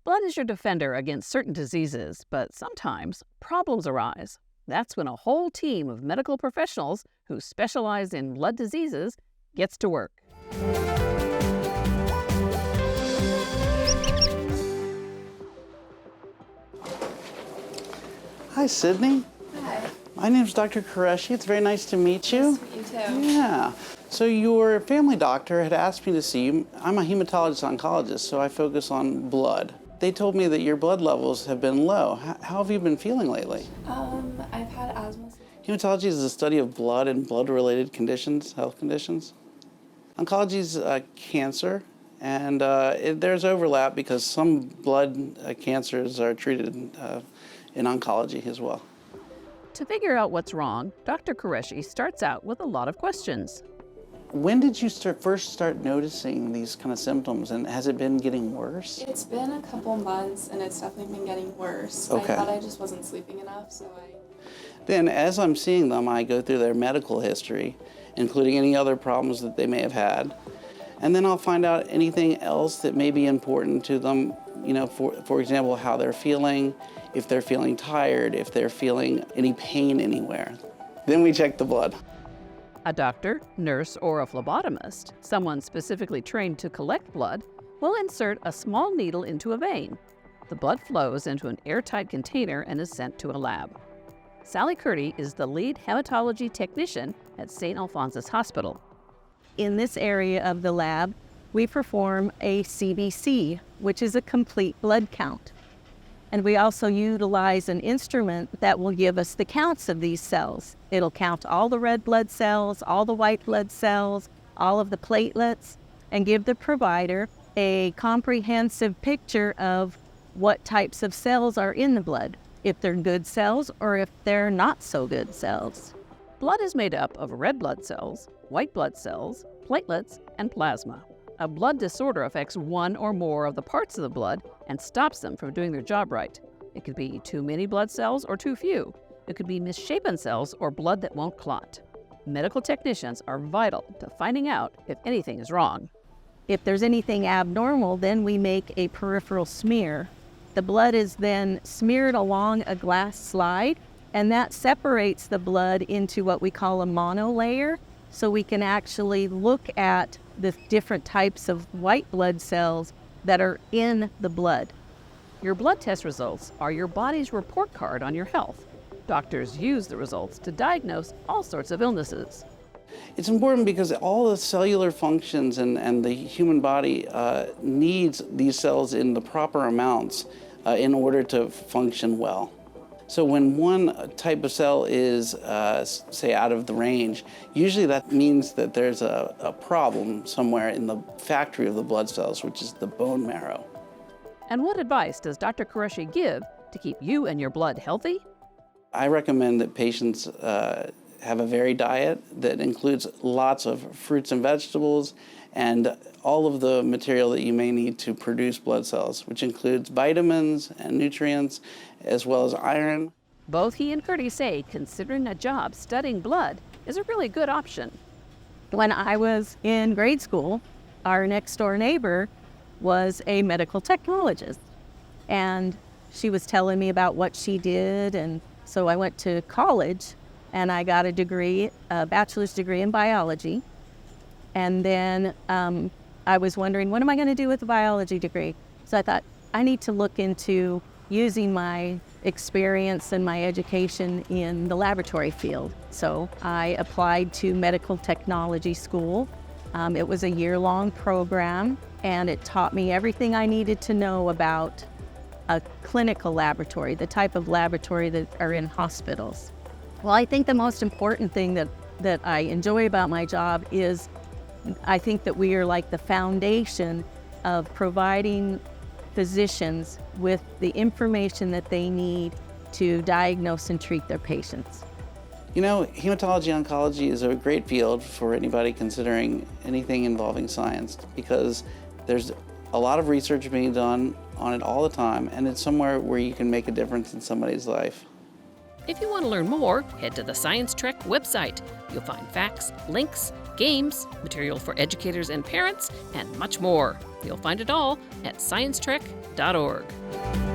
Blood is your defender against certain diseases, but sometimes problems arise. That's when a whole team of medical professionals who specialize in blood diseases gets to work. Hi, Sydney. Hi. My name's Dr. Qureshi. It's very nice to meet you. Nice to meet you too. Yeah. So your family doctor had asked me to see you. I'm a hematologist oncologist, so I focus on blood. They told me that your blood levels have been low. How have you been feeling lately? I've had asthma. Hematology is the study of blood and blood-related conditions, health conditions. Oncology is cancer, and there's overlap because some blood cancers are treated in oncology as well. To figure out what's wrong, Dr. Qureshi starts out with a lot of questions. When did you first start noticing these kind of symptoms, and has it been getting worse? It's been a couple months and it's definitely been getting worse. Okay. I thought I just wasn't sleeping enough, so Then, as I'm seeing them, I go through their medical history, including any other problems that they may have had. And then I'll find out anything else that may be important to them, for example, how they're feeling, if they're feeling tired, if they're feeling any pain anywhere. Then we check the blood. A doctor, nurse, or a phlebotomist, someone specifically trained to collect blood, will insert a small needle into a vein. The blood flows into an airtight container and is sent to a lab. Sally Curdy is the lead hematology technician at St. Alphonsus Hospital. In this area of the lab, we perform a CBC, which is a complete blood count. And we also utilize an instrument that will give us the counts of these cells. It'll count all the red blood cells, all the white blood cells, all of the platelets, and give the provider a comprehensive picture of what types of cells are in the blood, if they're good cells or if they're not so good cells. Blood is made up of red blood cells, white blood cells, platelets, and plasma. A blood disorder affects one or more of the parts of the blood and stops them from doing their job right. It could be too many blood cells or too few. It could be misshapen cells or blood that won't clot. Medical technicians are vital to finding out if anything is wrong. If there's anything abnormal, then we make a peripheral smear. The blood is then smeared along a glass slide, and that separates the blood into what we call a monolayer, so we can actually look at the different types of white blood cells that are in the blood. Your blood test results are your body's report card on your health. Doctors use the results to diagnose all sorts of illnesses. It's important because all the cellular functions and the human body needs these cells in the proper amounts in order to function well. So when one type of cell is, say, out of the range, usually that means that there's a problem somewhere in the factory of the blood cells, which is the bone marrow. And what advice does Dr. Qureshi give to keep you and your blood healthy? I recommend that patients have a varied diet that includes lots of fruits and vegetables and all of the material that you may need to produce blood cells, which includes vitamins and nutrients, as well as iron. Both he and Curdy say considering a job studying blood is a really good option. When I was in grade school, our next door neighbor was a medical technologist, and she was telling me about what she did, and so I went to college and I got a degree, a bachelor's degree in biology. And then I was wondering, what am I going to do with a biology degree? So I thought, I need to look into using my experience and my education in the laboratory field. So I applied to medical technology school. It was a year-long program, and it taught me everything I needed to know about a clinical laboratory, the type of laboratory that are in hospitals. Well, I think the most important thing that I enjoy about my job is I think that we are like the foundation of providing physicians with the information that they need to diagnose and treat their patients. You know, hematology oncology is a great field for anybody considering anything involving science because there's a lot of research being done on it all the time, and it's somewhere where you can make a difference in somebody's life. If you want to learn more, head to the Science Trek website. You'll find facts, links, games, material for educators and parents, and much more. You'll find it all at sciencetrek.org.